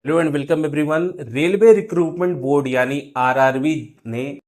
Hello and welcome everyone. Railway recruitment board यानी RRB ने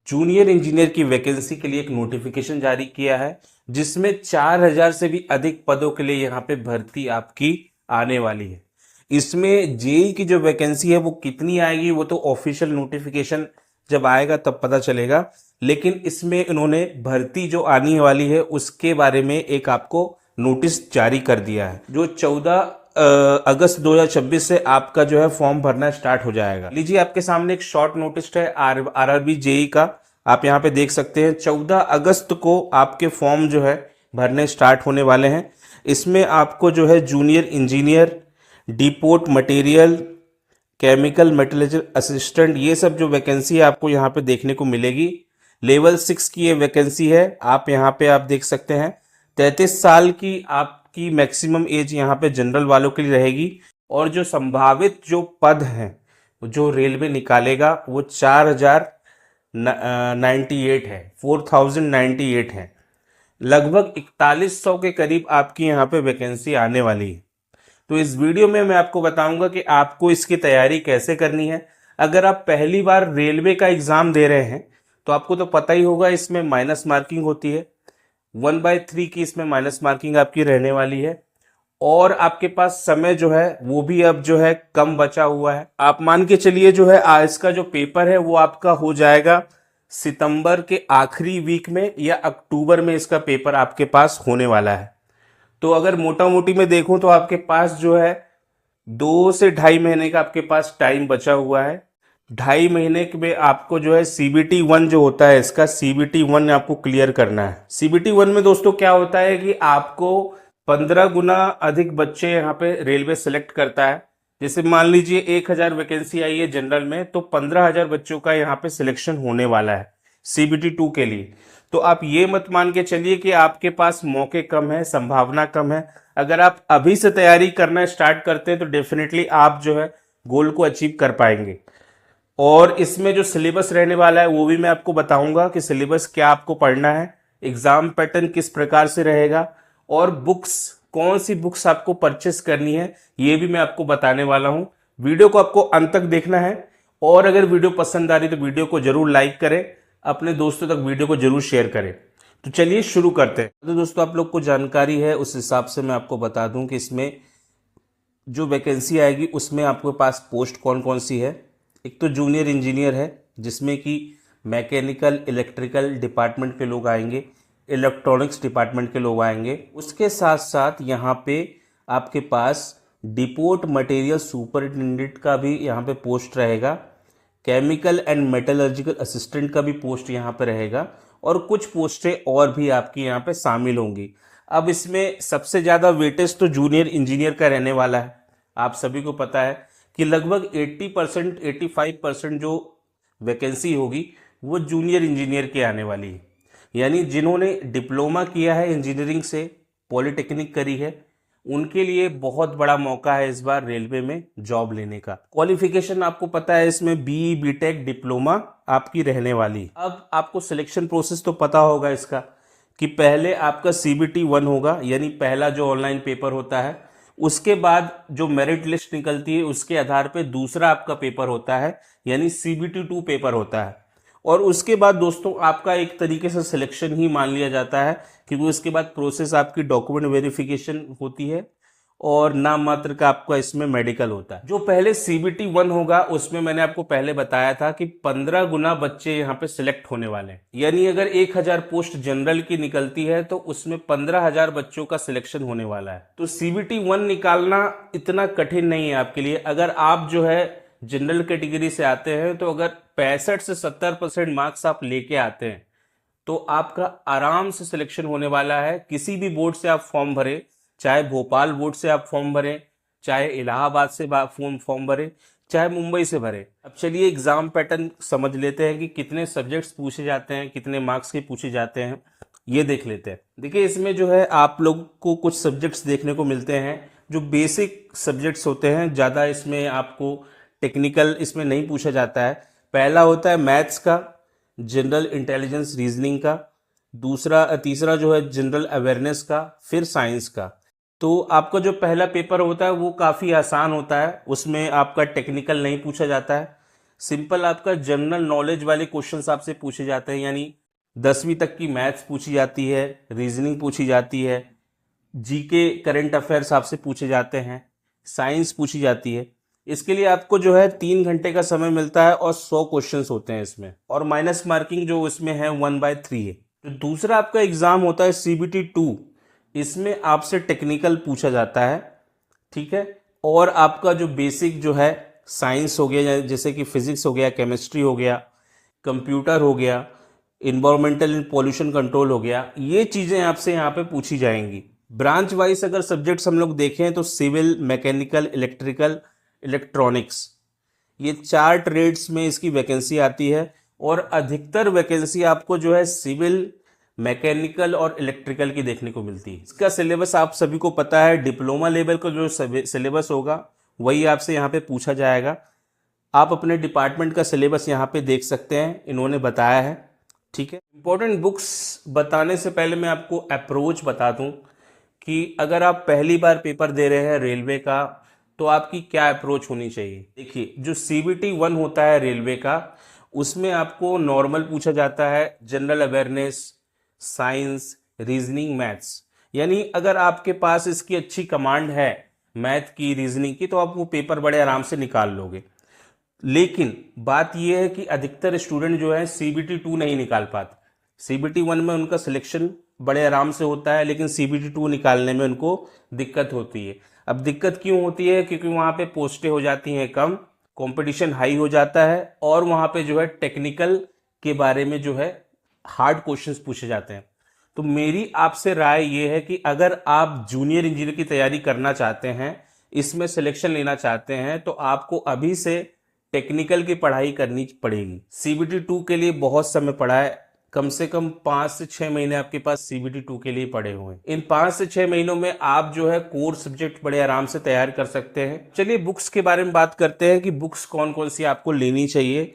junior engineer की vacancy के लिए एक नोटिफिकेशन जारी किया है, जिसमें 4000 से भी अधिक पदों के लिए यहाँ पे भर्ती आपकी आने वाली है। इसमें जेई की जो वैकेंसी है वो कितनी आएगी वो तो ऑफिशियल नोटिफिकेशन जब आएगा तब पता चलेगा, लेकिन इसमें इन्होंने भर्ती जो आने वाली है उसके बारे में एक आपको नोटिस जारी कर दिया है, जो 14 अगस्त 2026 से आपका जो है फॉर्म भरना स्टार्ट हो जाएगा। लीजिए, आपके सामने एक शॉर्ट नोटिस है आरआरबी जेई का, आप यहाँ पे देख सकते हैं 14 अगस्त को आपके फॉर्म जो है भरने स्टार्ट होने वाले हैं। इसमें आपको जो है junior engineer, depot material, chemical metallurgy assistant, ये सब जो वैकेंसी है आपको यहाँ पे देखने को मिलेगी। लेवल 6 की ये वैकेंसी है। आप यहाँ पे आप देख सकते हैं 33 साल की आपकी मैक्सिमम एज यहाँ पे जनरल वालों के लिए रहेगी, और जो संभावित जो पद हैं जो रेलवे निकालेगा वो 4098 है, 4098 है। लगभग 4100 के करीब आपकी यहाँ पे वैकेंसी आने वाली है। तो इस वीडियो में मैं आपको बताऊंगा कि आपको इसकी तैयारी कैसे करनी है। अगर आप पहली बार रेलवे का एग्जाम दे रहे हैं तो आपको तो पता ही होगा, इसमें माइनस मार्किंग होती है। 1/3 की इसमें माइनस मार्किंग आपकी रहने वाली है, और आपके पास समय जो है वो भी अब जो है कम बचा हुआ है। आप मान के चलिए जो है इसका जो पेपर है वो आपका हो जाएगा सितंबर के आखिरी वीक में या अक्टूबर में इसका पेपर आपके पास होने वाला है। तो अगर मोटा मोटी में देखूं तो आपके पास जो है 2 से ढाई महीने का आपके पास टाइम बचा हुआ है। 2.5 महीने में आपको जो है CBT 1 जो होता है, इसका CBT 1 आपको क्लियर करना है। CBT 1 में दोस्तों क्या होता है कि आपको 15 गुना अधिक बच्चे यहाँ पे रेलवे सेलेक्ट करता है। जैसे मान लीजिए 1000 वैकेंसी आई है जनरल में, तो 15,000 बच्चों का यहाँ पे सिलेक्शन होने वाला है CBT 2 के लिए। तो आप ये मत मान के चलिए कि आपके पास मौके कम है, संभावना कम है। अगर आप अभी से तैयारी करना स्टार्ट करते हैं तो डेफिनेटली आप जो है गोल को अचीव कर पाएंगे। और इसमें जो सिलेबस रहने वाला है वो भी मैं आपको बताऊंगा कि सिलेबस क्या आपको पढ़ना है, एग्जाम पैटर्न किस प्रकार से रहेगा, और बुक्स कौन सी बुक्स आपको परचेस करनी है ये भी मैं आपको बताने वाला हूं। वीडियो को आपको अंत तक देखना है, और अगर वीडियो पसंद आ रही तो वीडियो को जरूर लाइक करें, अपने दोस्तों तक वीडियो को जरूर शेयर करें। तो चलिए शुरू करते हैं। तो दोस्तों, आप लोग को जानकारी है उस हिसाब से मैं आपको बता दूं कि इसमें जो वैकेंसी आएगी उसमें आपके पास पोस्ट कौन कौन सी है। एक तो जूनियर इंजीनियर है, जिसमें कि मैकेनिकल इलेक्ट्रिकल डिपार्टमेंट के लोग आएंगे, इलेक्ट्रॉनिक्स डिपार्टमेंट के लोग आएंगे। उसके साथ साथ यहाँ पे आपके पास डिपोट मटेरियल सुपरिटेंडेंट का भी यहाँ पे पोस्ट रहेगा, केमिकल एंड मेटलर्जिकल असिस्टेंट का भी पोस्ट यहाँ पे रहेगा, और कुछ पोस्टें और भी आपकी यहाँ पे शामिल होंगी। अब इसमें सबसे ज़्यादा वेटेज तो जूनियर इंजीनियर का रहने वाला है। आप सभी को पता है कि लगभग 80% 85% जो वैकेंसी होगी वो जूनियर इंजीनियर के आने वाली है। यानी जिन्होंने डिप्लोमा किया है इंजीनियरिंग से, पॉलिटेक्निक करी है, उनके लिए बहुत बड़ा मौका है इस बार रेलवे में जॉब लेने का। क्वालिफिकेशन आपको पता है इसमें बीई बीटेक डिप्लोमा आपकी रहने वाली। अब आपको सिलेक्शन प्रोसेस तो पता होगा इसका, कि पहले आपका CBT 1 होगा, यानी पहला जो ऑनलाइन पेपर होता है। उसके बाद जो मेरिट लिस्ट निकलती है उसके आधार पे दूसरा आपका पेपर होता है, यानी CBT 2 पेपर होता है। और उसके बाद दोस्तों आपका एक तरीके से सिलेक्शन ही मान लिया जाता है, क्योंकि उसके बाद प्रोसेस आपकी डॉक्यूमेंट वेरिफिकेशन होती है, और नाम मात्र का आपका इसमें मेडिकल होता है। जो पहले CBT 1 होगा उसमें मैंने आपको पहले बताया था कि 15 गुना बच्चे यहाँ पे सिलेक्ट होने वाले हैं। यानी अगर 1000 पोस्ट जनरल की निकलती है तो उसमें 15,000 बच्चों का सिलेक्शन होने वाला है। तो CBT 1 निकालना इतना कठिन नहीं है आपके लिए। अगर आप जो है जनरल कैटेगरी से आते हैं तो अगर 65 से 70% मार्क्स आप लेके आते हैं तो आपका आराम से सिलेक्शन होने वाला है। किसी भी बोर्ड से आप फॉर्म भरें, चाहे भोपाल बोर्ड से आप फॉर्म भरें, चाहे इलाहाबाद से फॉर्म भरें, चाहे मुंबई से भरें। अब चलिए एग्जाम पैटर्न समझ लेते हैं कि कितने सब्जेक्ट्स पूछे जाते हैं, कितने मार्क्स के पूछे जाते हैं, ये देख लेते हैं। देखिए, इसमें जो है आप लोग को कुछ सब्जेक्ट्स देखने को मिलते हैं जो बेसिक सब्जेक्ट्स होते हैं। ज़्यादा इसमें आपको टेक्निकल इसमें नहीं पूछा जाता है। पहला होता है मैथ्स का, जनरल इंटेलिजेंस रीजनिंग का, तीसरा जो है जनरल अवेयरनेस का, फिर साइंस का। तो आपका जो पहला पेपर होता है वो काफ़ी आसान होता है, उसमें आपका टेक्निकल नहीं पूछा जाता है। सिंपल आपका जनरल नॉलेज वाले क्वेश्चंस आपसे पूछे जाते हैं, यानी 10वीं तक की मैथ्स पूछी जाती है, रीजनिंग पूछी जाती है, जीके करंट अफेयर्स आपसे पूछे जाते हैं, साइंस पूछी जाती है। इसके लिए आपको जो है 3 घंटे का समय मिलता है और 100 क्वेश्चंस होते हैं इसमें, और माइनस मार्किंग जो इसमें है 1/3 है। तो दूसरा आपका एग्जाम होता है CBT 2। इसमें आपसे टेक्निकल पूछा जाता है, ठीक है, और आपका जो बेसिक जो है साइंस हो गया, जैसे कि फिजिक्स हो गया, केमिस्ट्री हो गया, कंप्यूटर हो गया, इन्वायरमेंटल एंड पॉल्यूशन कंट्रोल हो गया, ये चीज़ें आपसे यहाँ पे पूछी जाएंगी। ब्रांच वाइज अगर सब्जेक्ट्स हम लोग देखें तो सिविल, मैकेनिकल, इलेक्ट्रिकल, इलेक्ट्रॉनिक्स, ये 4 ट्रेड्स में इसकी वैकेंसी आती है। और अधिकतर वैकेंसी आपको जो है सिविल, मैकेनिकल और इलेक्ट्रिकल की देखने को मिलती है। इसका सिलेबस आप सभी को पता है, डिप्लोमा लेवल का जो सिलेबस होगा वही आपसे यहाँ पे पूछा जाएगा। आप अपने डिपार्टमेंट का सिलेबस यहाँ पे देख सकते हैं, इन्होंने बताया है, ठीक है। इंपॉर्टेंट बुक्स बताने से पहले मैं आपको अप्रोच बता दूं कि अगर आप पहली बार पेपर दे रहे हैं रेलवे का तो आपकी क्या अप्रोच होनी चाहिए। देखिए, जो CBT 1 होता है रेलवे का, उसमें आपको नॉर्मल पूछा जाता है, general awareness, science, reasoning, maths. यानी अगर आपके पास इसकी अच्छी कमांड है मैथ की, रीजनिंग की, तो आप वो पेपर बड़े आराम से निकाल लोगे। लेकिन बात यह है कि अधिकतर स्टूडेंट जो है CBT 2 नहीं निकाल पाते। CBT 1 में उनका सिलेक्शन बड़े आराम से होता है, लेकिन CBT 2 निकालने में उनको दिक्कत होती है। अब दिक्कत क्यों होती है? क्योंकि वहाँ पे पोस्टें हो जाती हैं कम, कंपटीशन हाई हो जाता है, और वहाँ पे जो है टेक्निकल के बारे में जो है हार्ड क्वेश्चंस पूछे जाते हैं। तो मेरी आपसे राय ये है कि अगर आप जूनियर इंजीनियर की तैयारी करना चाहते हैं, इसमें सिलेक्शन लेना चाहते हैं, तो आपको अभी से टेक्निकल की पढ़ाई करनी पड़ेगी। CBT 2 के लिए बहुत समय पड़ा है, कम से कम 5 से 6 महीने आपके पास CBT 2 के लिए पड़े हुए हैं। इन 5 से 6 महीनों में आप जो है कोर सब्जेक्ट बड़े आराम से तैयार कर सकते हैं। चलिए बुक्स के बारे में बात करते हैं कि बुक्स कौन कौन सी आपको लेनी चाहिए।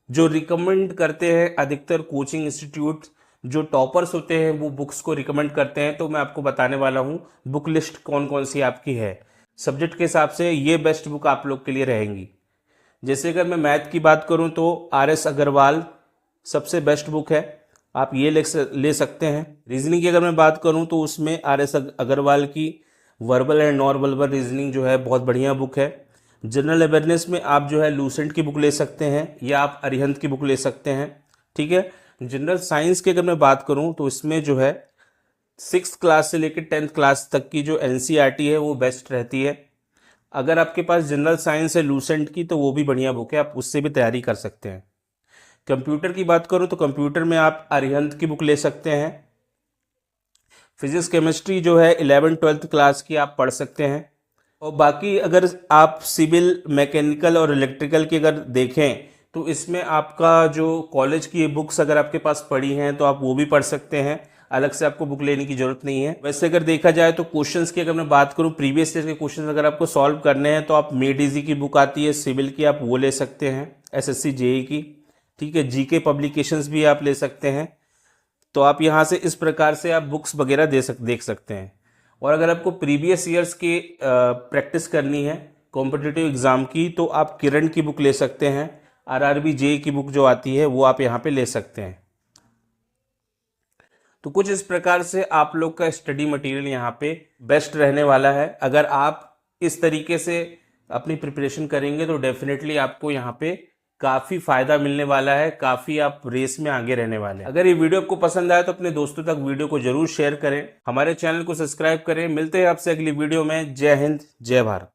जो रिकमेंड करते हैं अधिकतर कोचिंग इंस्टीट्यूट, जो टॉपर्स होते हैं, वो बुक्स को रिकमेंड करते हैं। तो मैं आपको बताने वाला हूँ बुक लिस्ट कौन कौन सी आपकी है। सब्जेक्ट के हिसाब से ये बेस्ट बुक आप लोग के लिए रहेंगी। जैसे अगर मैं मैथ की बात करूं तो RS अग्रवाल सबसे बेस्ट बुक है, आप ये ले सकते हैं। रीजनिंग की अगर मैं बात करूं तो उसमें RS अग्रवाल की verbal and non verbal reasoning जो है बहुत बढ़िया बुक है। जनरल अवेयरनेस में आप जो है लूसेंट की बुक ले सकते हैं, या आप अरिहंत की बुक ले सकते हैं, ठीक है। जनरल साइंस की अगर मैं बात करूं तो इसमें जो है 6th क्लास से लेकर 10th क्लास तक की जो NCERT है वो बेस्ट रहती है। अगर आपके पास जनरल साइंस है लूसेंट की, तो वो भी बढ़िया बुक है, आप उससे भी तैयारी कर सकते हैं। कंप्यूटर की बात करूं तो कंप्यूटर में आप अरिहंत की बुक ले सकते हैं। फिजिक्स केमिस्ट्री जो है 11th-12th क्लास की आप पढ़ सकते हैं। और बाकी अगर आप सिविल, मैकेनिकल और इलेक्ट्रिकल की अगर देखें तो इसमें आपका जो कॉलेज की बुक्स अगर आपके पास पड़ी हैं तो आप वो भी पढ़ सकते हैं, अलग से आपको बुक लेने की जरूरत नहीं है। वैसे अगर देखा जाए तो क्वेश्चंस की अगर मैं बात करूं, प्रीवियस ईयर के क्वेश्चंस अगर आपको सॉल्व करने हैं तो आप मेडिजी की बुक आती है सिविल की, आप वो ले सकते हैं, SSC JE की, ठीक है। जीके पब्लिकेशंस भी आप ले सकते हैं। तो आप यहाँ से इस प्रकार से आप बुक्स वगैरह देख सकते हैं। और अगर आपको प्रीवियस ईयर्स की प्रैक्टिस करनी है कॉम्पिटिटिव एग्जाम की, तो आप किरण की बुक ले सकते हैं। RRB JE की बुक जो आती है वो आप यहाँ पे ले सकते हैं। तो कुछ इस प्रकार से आप लोग का स्टडी मटेरियल यहाँ पे बेस्ट रहने वाला है। अगर आप इस तरीके से अपनी प्रिपरेशन करेंगे तो डेफिनेटली आपको यहाँ पे काफ़ी फायदा मिलने वाला है, काफ़ी आप रेस में आगे रहने वाले हैं। अगर ये वीडियो आपको पसंद आया तो अपने दोस्तों तक वीडियो को जरूर शेयर करें, हमारे चैनल को सब्सक्राइब करें। मिलते हैं आपसे अगली वीडियो में। जय हिंद, जय भारत।